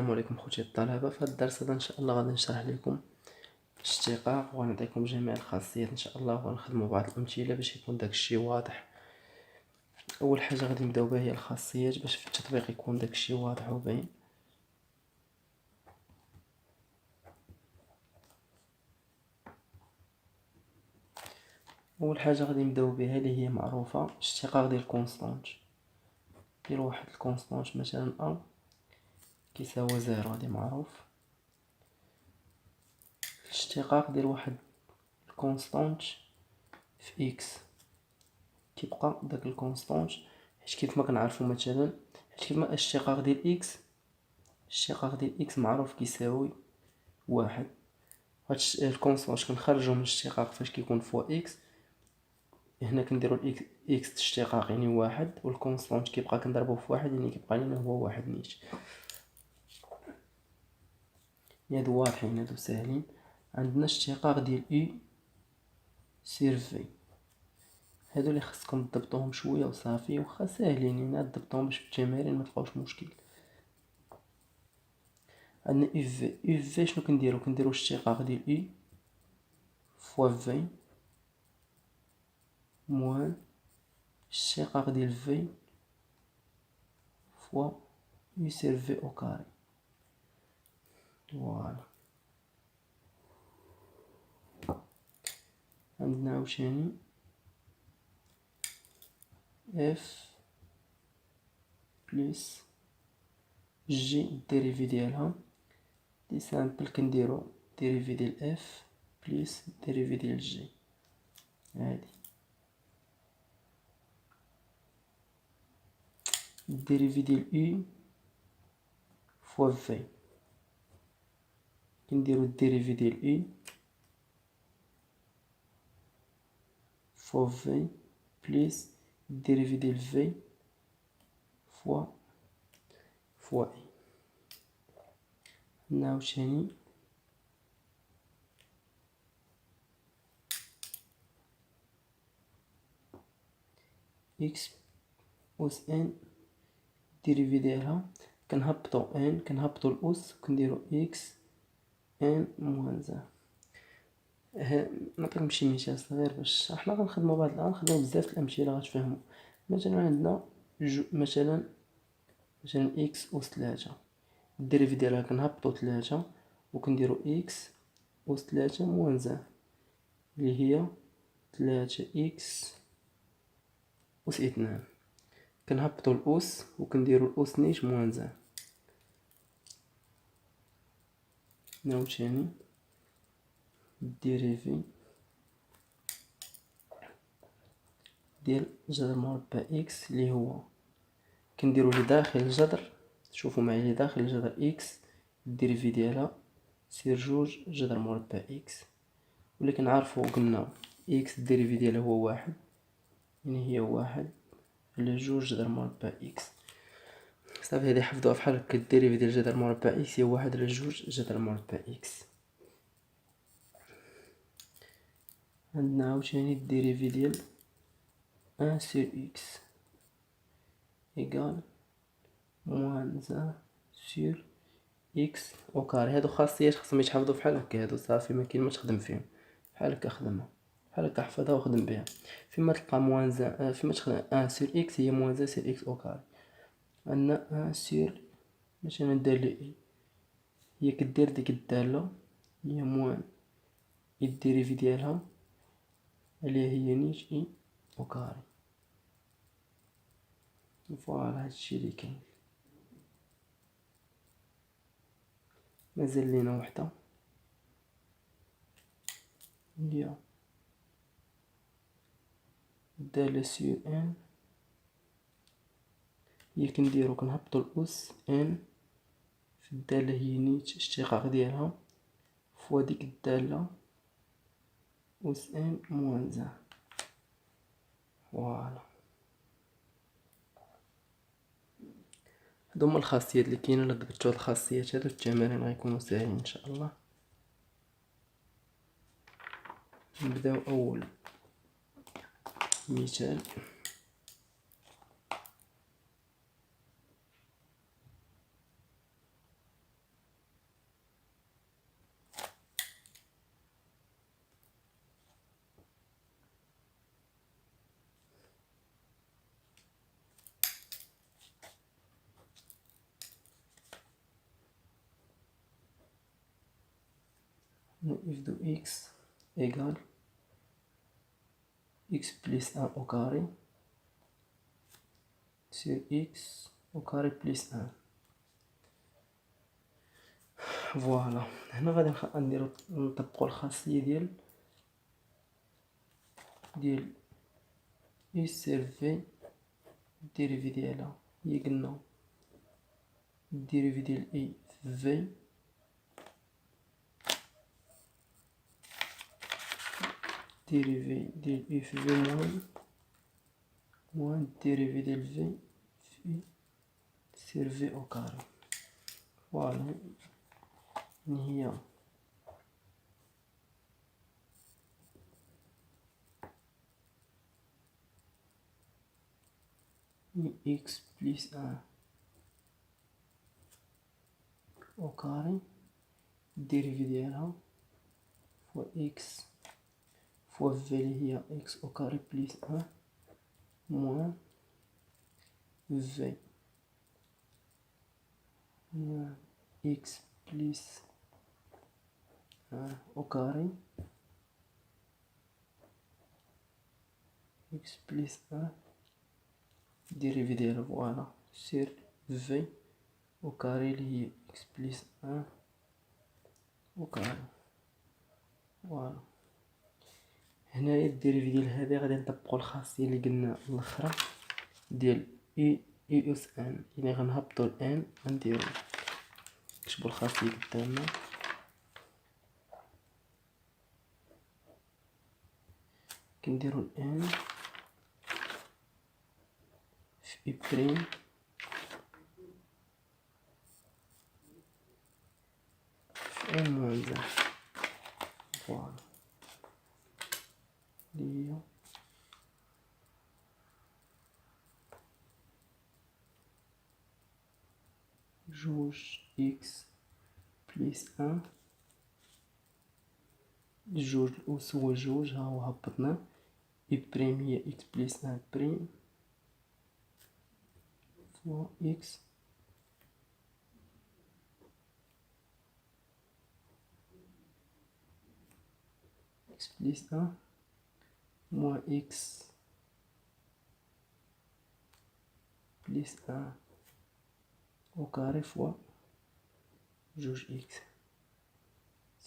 السلام عليكم خوتي الطلبة. في هذا الدرس هذا ان شاء الله غادي نشرح لكم الاشتقاق وغنعطيكم جميع الخاصيات ان شاء الله، وغنخدموا بعض الامثله باش يكون داك الشيء واضح. اول حاجه غادي نبداو بها هي الخاصيات باش في التطبيق يكون داك الشيء واضح وباين. اول حاجه غادي نبداو بها اللي هي معروفه، اشتقاق ديال كونستانت. دير واحد الكونستانت مثلا ا كيساوي 0، هادي معروف. الاشتقاق ديال واحد الكونستانت في اكس كيبقى داك الكونستانت، حيت كيف ما كنعرفوا مثلا، حيت كيف ما الاشتقاق ديال اكس، الاشتقاق ديال اكس معروف كيساوي واحد. هاد الكونستانت كنخرجو من الاشتقاق فاش كيكون فوا اكس، هنا كنديرو اكس اشتقاق يعني واحد، والكونستانت كيبقى كنضربوه في واحد يعني كيبقى لينا هو واحد نيت. هادو واضحين هادو ساهلين. عندنا اشتقاق ديال اي سير في، هادو اللي خصكم تضبطوهم شويه وصافي، واخا ساهلين يعني تضبطوهم باش في التمارين ما تلقاوش مشكل. عندنا اف في شنو كنديرو اشتقاق ديال اي فوا في موان اشتقاق ديال في فوا يو سير في او كاري. فوالا. عندنا عاوتاني اف بلس جي الديريفي ديالها لي سامبل كنديرو الديريفي ديال اف بلس الديريفي ديال جي. هادي الديريفي ديال اي فوا في، كنديرو الديريفي ديال اي فوا في بلس الديريفي ديال في فوا اي. عندنا عاوتاني اكس أس ان الديريفي ديالها كنهبطو ان، كنهبطو الاس وكنديرو اكس ان موان زيرو. نعطيكم شي مثال صغير باش حنا غنخدمو بزاف الامثله غتفهموا. مثلا عندنا مثلا اكس أس 3، الديريفي ديالها كنهبطو 3 وكنديرو اكس أس 3 موان زيرو اللي هي 3 اكس أس 2. كنهبطو الأس وكنديرو الأس نيت موان زيرو. عاوتاني الديريفي ديال جذر مربع اكس اللي هو كنديرو لداخل الجذر، شوفوا معايا لداخل الجذر اكس الديريفي ديالها سير جوج جذر مربع اكس، واللي كنعرفو قلنا اكس الديريفي ديالها هو واحد، يعني هي واحد على جوج جذر مربع اكس. صافي هادي حفظوها فحال هكا، الديريفي ديال جذر مربع اكس هي واحد على جوج جذر مربع اكس. عندنا عاوتاني الديريفي ديال ان سير اكس ايكال موان زان سير اكس او كاري. هادو خاصيات خصهم يتحفظوا فحال هكا، هادو صافي ما كاين ما تخدم فيهم، بحال هكا خدمها بحال هكا حفظها وخدم بها. فيما تلقى موان زان فيما تخدم ان سير اكس هي موان زان سير اكس او كاري. عندنا ان سير مثلا دالة اي هي كدير ديك الدالة هي موان الديريفي ديالها اللي هي نيت اي او كاري. فوالا هادشي اللي كاين. مازال لينا وحده هي دالة سير ان، هي كنهبطو الأس ان في الدالة هي نيت اشتقاق ديالها فوا ديك الدالة أس ان موان زان. فوالا. هادو هما الخاصيات اللي كاينين. الا ضبطتو هاد الخاصيات هادو التمارين غيكونوا ساهلين ان شاء الله. نبداو اول مثال. f de x égale x plus 1 au carré sur x au carré plus 1. فوالا هنا غادي نديرو نطبقو الخاصية ديال اي سير في الديريفي ديالها هي قلنا الديريفي ديال اي في الديريفي ديال اي في موان الديريفي ديال في سير في او كاري. فوالا هي x plus 1 au carré الديريفي ديالها فوا x فوا في اللي هي x au carré plus 1 moins v moins x plus 1 au carré x plus 1 الديريفي ديالها فوالا سير في au carré اللي هي x plus 1 au carré. فوالا هنايا الديريفي ديال هادي غادي نطبقو الخاصية اللي قلنا الاخرى ديال اي اس ان، يعني غنهبطو الان غنديرو نكتبو الخاصية قدامنا كنديرو الان في اي بريم في ان موان زان. فوالا اللي هي جوج اكس بليس ان، جوج الأس هو جوج، ها هو هبطناه، اي بريم هي اكس بليس ان بريم فوا اكس بليس ان موان اكس بليس ان au carré fois جوج x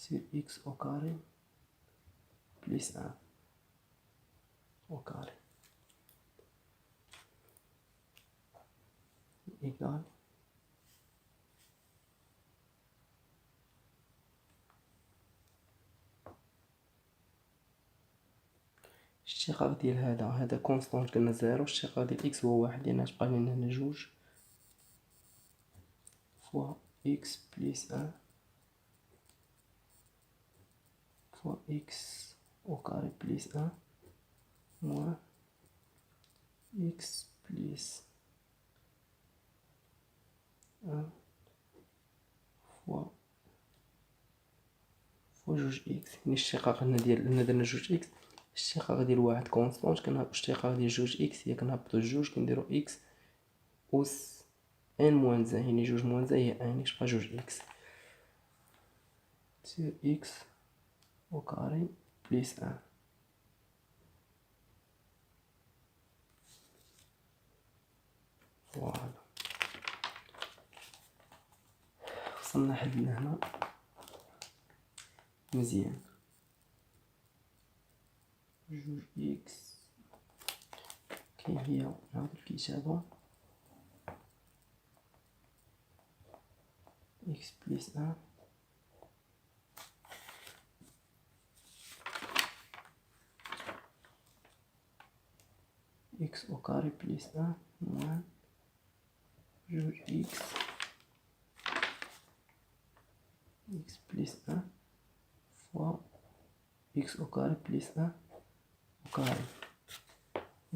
sur x au carré plus 1 au carré égal الاشتقاق ديال هذا كونستانت قلنا زيرو، الاشتقاق ديال اكس هو واحد لأن تبقى لنا هنا جوج فوا اكس بليس 1 فوا اكس au carré plus 1 moins x plus 1 فوا جوج اكس. يعني الاشتقاق هنا ديال درنا جوج اكس، الاشتقاق ديال واحد كونستانت كنهبطو الاشتقاق ديال جوج اكس هي كنهبطو جوج كنديرو اكس أس ان موان زان، يعني جوج موان زان هي ان، يعني كتبقى جوج اكس سير اكس au carré plus 1. فوالا وصلنا حدنا هنا مزيان. جوج اكس كاين هي نعاود الكتابة اكس بليس 1 اكس au carré plus 1 moins جوج اكس بليس 1 فوا اكس au carré plus 1 au carré.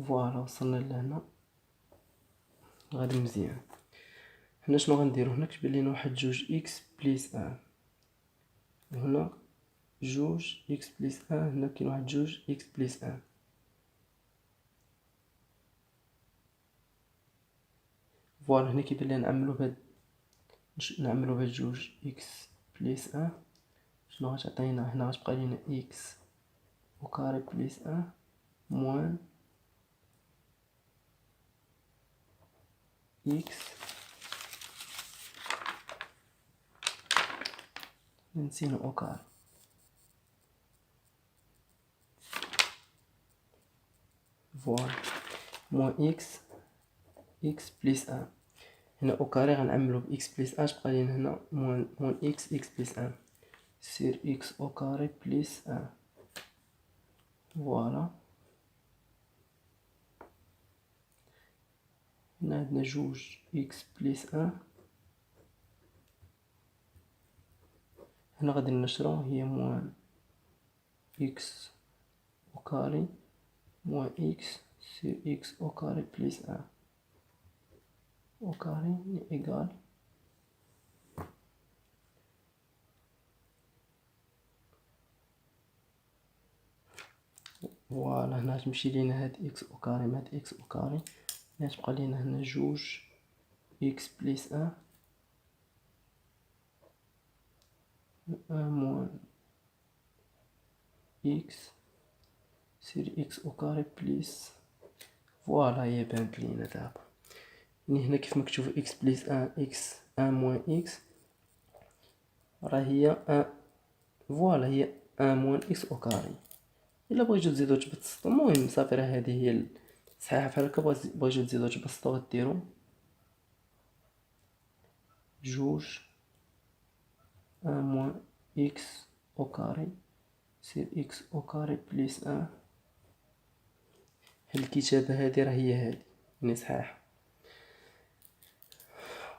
فوالا وصلنا لهنا غادي مزيان. هنا شنو غنديرو؟ هنا كتبان لينا واحد جوج اكس بليس 1 وهنا جوج اكس بليس 1، هنا كاين واحد جوج اكس بليس 1. فوالا هنا كيبان لينا نعملو بهاد جوج اكس بليس 1 شنو غتعطينا هنا؟ غتبقى لينا إكس أو كاري بليس أن موان إكس نسينا أو كاري. فوالا موان إكس بليس أن. هنا أو كاري غنعملو بإكس بليس أن، تبقى لينا هنا موان إكس بليس أن سير إكس أو كاري بليس أن. فوالا هنا عندنا جوج إكس بليس أن. هنا غادي نشرو هي موان إكس أو كاري موان إكس سير إكس أو كاري بليس أن. أو كاري إيكال فوالا. هنا تمشي لينا هاد إكس أو كاري مع هاد إكس أو كاري. هنا تبقى لينا هنا جوج إكس بليس أن موان إكس سير إكس أو كاري بليس. فوالا هي بانت لينا دابا. يعني هنا كيف مكتوب إكس بليس أن إكس أن موان إكس راه هي أن. فوالا هي أن موان إكس أو كاري. إلا بغيتو تزيدو تبسطو المهم صافي راه هادي هي الصحيحة. بحال هكا بغيتو تزيدو تبسطو غديرو جوج أن موان إكس أو كاري سير إكس أو كاري بليس أن. هاد الكتابة هادي راه هي هادي يعني صحيحة.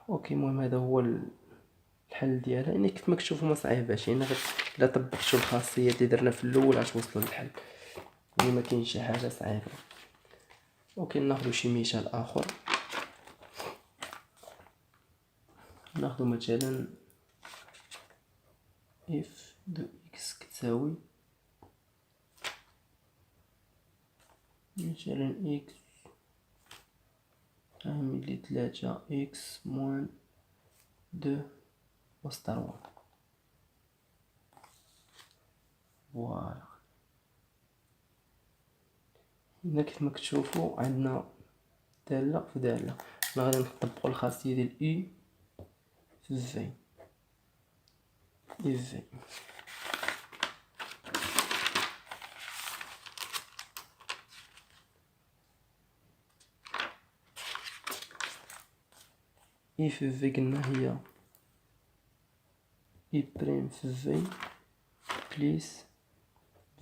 اوكي المهم هذا هو الحل ديالها. يعني كيف ما كتشوفوا ما صعيباش، يعني الا طبقتوا الخاصيات اللي درنا في الاول غتوصلوا للحل، يعني ما كاينش شي حاجه صعيبه. اوكي ناخذ شي مثال اخر. ناخذ مثلا اف دو اكس كتساوي مثلا اكس عامل 3 اكس موان 2 وسط 4. فوالا هنا كيف ما كتشوفوا عندنا دالة في دالة. حنا غادي نطبقوا الخاصية ديال اي في في اف في. اي في في قلنا هي اي بريم في في بليس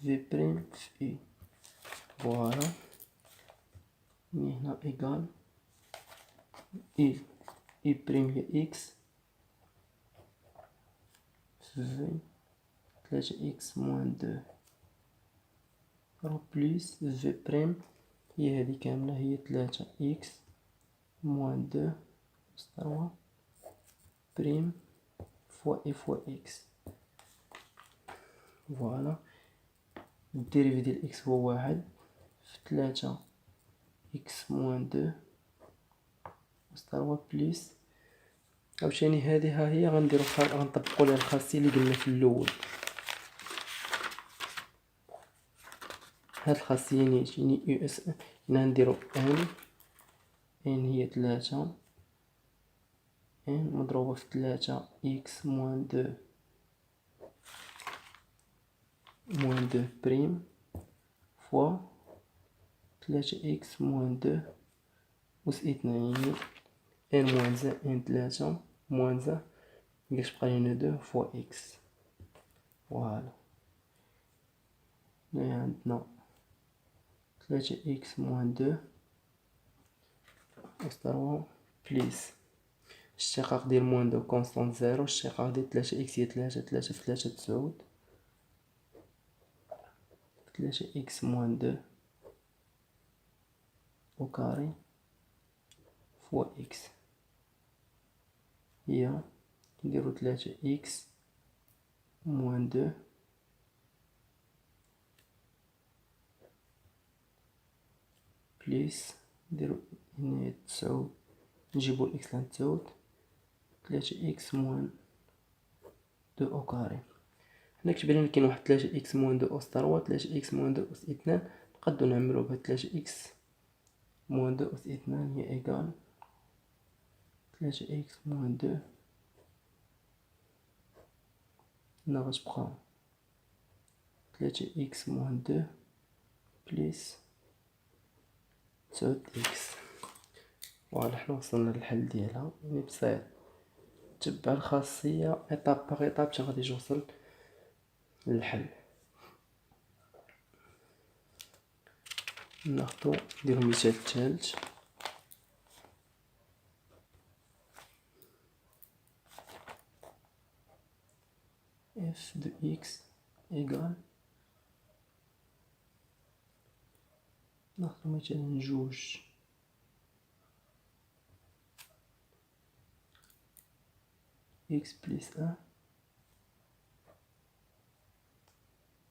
في بريم في اي. فوالا يعني هنا ايكال اي بريم هي اكس في 3 اكس موان 2 رو بليس في بريم هي هذه كاملة هي 3 اكس موان 2 أس 3 بريم فوا اي فوا اكس. فوالا الديريفي ديال اكس هو 1 في 3 اكس موان 2 أس 3 بليس. عاوتاني هذه ها هي غنطبقوا ليها الخاصية اللي قلنا في الاول. هاد الخاصية يعني يو اس هنا نديرو ان هي 3 ان مضروبة في 3 اكس موان 2 بريم فوا 3 اكس موان 2 أس 2 يعني ان موان زا ان 3 موان زا اللي تبقى لينا 2 فوا اكس. فوالا هنايا عندنا 3 اكس موان 2 أس 3 بليس الاشتقاق ديال موان 2 كونستانت زيرو. الاشتقاق ديال 3 اكس هي 3 في 3 9 3 اكس موان 2 أو كاري فوا اكس هي نديرو 3 اكس موان 2 بليس نديرو هنا 9 نجيبو الاكس لعند 9 3 اكس موان 2 أو كاري. هنا كتبان لنا كاين واحد 3 إكس موان دو أس 3 3 إكس موان دو أس 2. نقدو نعملو بهاد 3 إكس موان دو أس 2 هي إيكال 3 إكس موان 2. هنا غتبقى 3 إكس موان 2 بليس 9 إكس. فوالا حنا وصلنا للحل ديالها. يعني بسيط، تبع الخاصية ايطاب باغ ايطاب باش غادي توصل للحل. ناخدو نديرو مثال الثالث. اف دو اكس ايكال، ناخدو مثلا جوج اكس بليس ان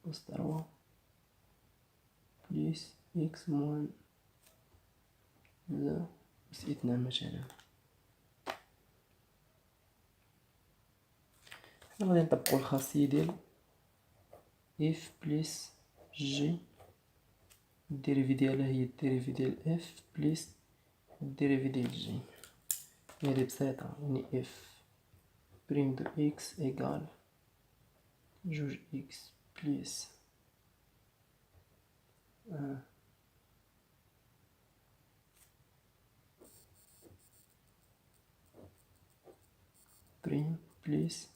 أس 3 بليس اكس موان لا أس 2 مثلا. حنا غادي نطبقو الخاصية ديال اف بليس جي، الديريفي ديالها هي الديريفي ديال اف بليس الديريفي ديال جي. هادي بسيطة، يعني اف بريم دو اكس ايكال جوج اكس بليس ان بريم بليس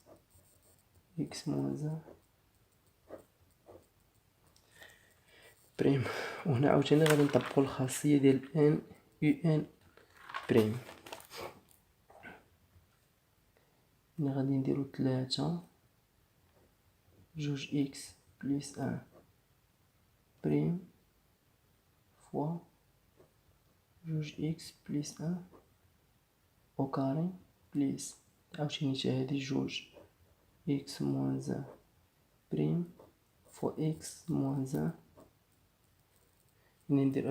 اكس موان ان بريم. وهنا عاوتاني غادي نطبقو الخاصية ديال ان يو ان بريم. هنا غادي نديرو 3 جوج اكس بليس ان بريم فوا جوج اكس بليس ان او كاري بليس عاوتاني تا هادي جوج اكس موان ان بريم فوا اكس موان ان. يعني ندير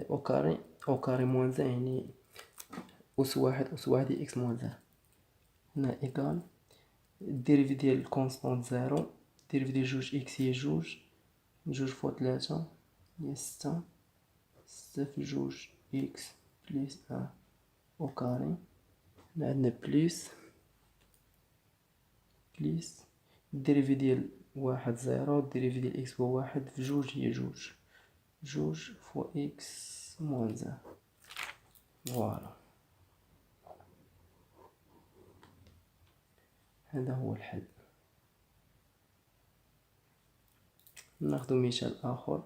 او كاري، او كاري موان ان يعني أس واحد أس واحد هي اكس موان ان. هنا ايكال الديريفي ديال الكونستانت زيرو، الديريفي ديال جوج اكس هي جوج، جوج فوا 3 هي 6 في جوج اكس بليس ان او كاري. هنا عندنا بليس الديريفي ديال واحد زيرو، الديريفي ديال اكس هو واحد في جوج هي جوج، جوج فوا اكس موان ان. فوالا هذا هو الحل. ناخدو مثال آخر.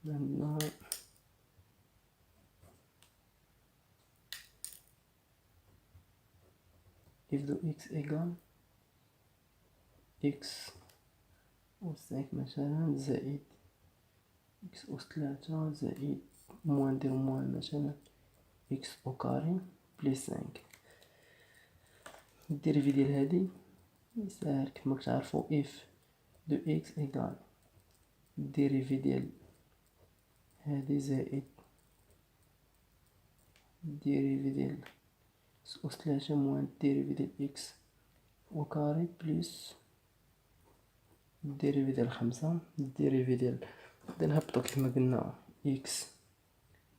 عندنا if دو x égal x أس 5 مثلا زائد x أس 3 زائد موان نديرو موان مثلا x أو كاري بليس 5. الديريفي ديال هادي ساهل كيما كتعرفو if دو x égal الديريفي ديال هادي زائد الديريفي ديال x أس 3 موان الديريفي ديال x أو كاري بليس الديريفي ديال 5. الديريفي ديال غادي نهبطو كيما قلنا x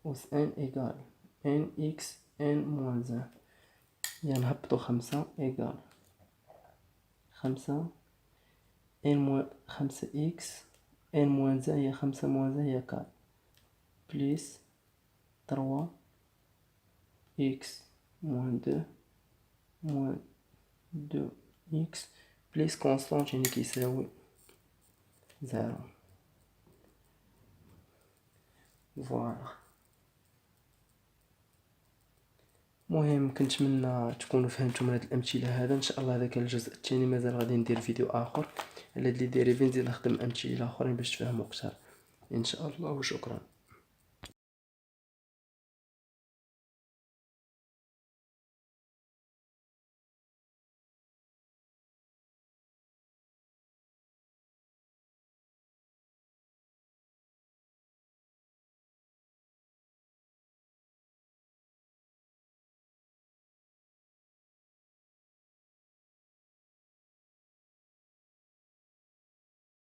أس n إيكال n x n موان 1. يعني نهبطو 5 إيكال 5 n موان 5 x n موان 1 هي 5 موان 1 هي 4 بليس 3 x موان 2 موان 2 x بليس كونستانت يعني كيساوي 0. فوالا المهم كنتمنى تكونوا فهمتوا من هاد الامثله هذا. ان شاء الله هذا كان الجزء الثاني، مازال غادي ندير فيديو اخر على هاد لي ديريفي، نزيد نخدم امثله اخرين باش تفهموا اكثر ان شاء الله. وشكرا.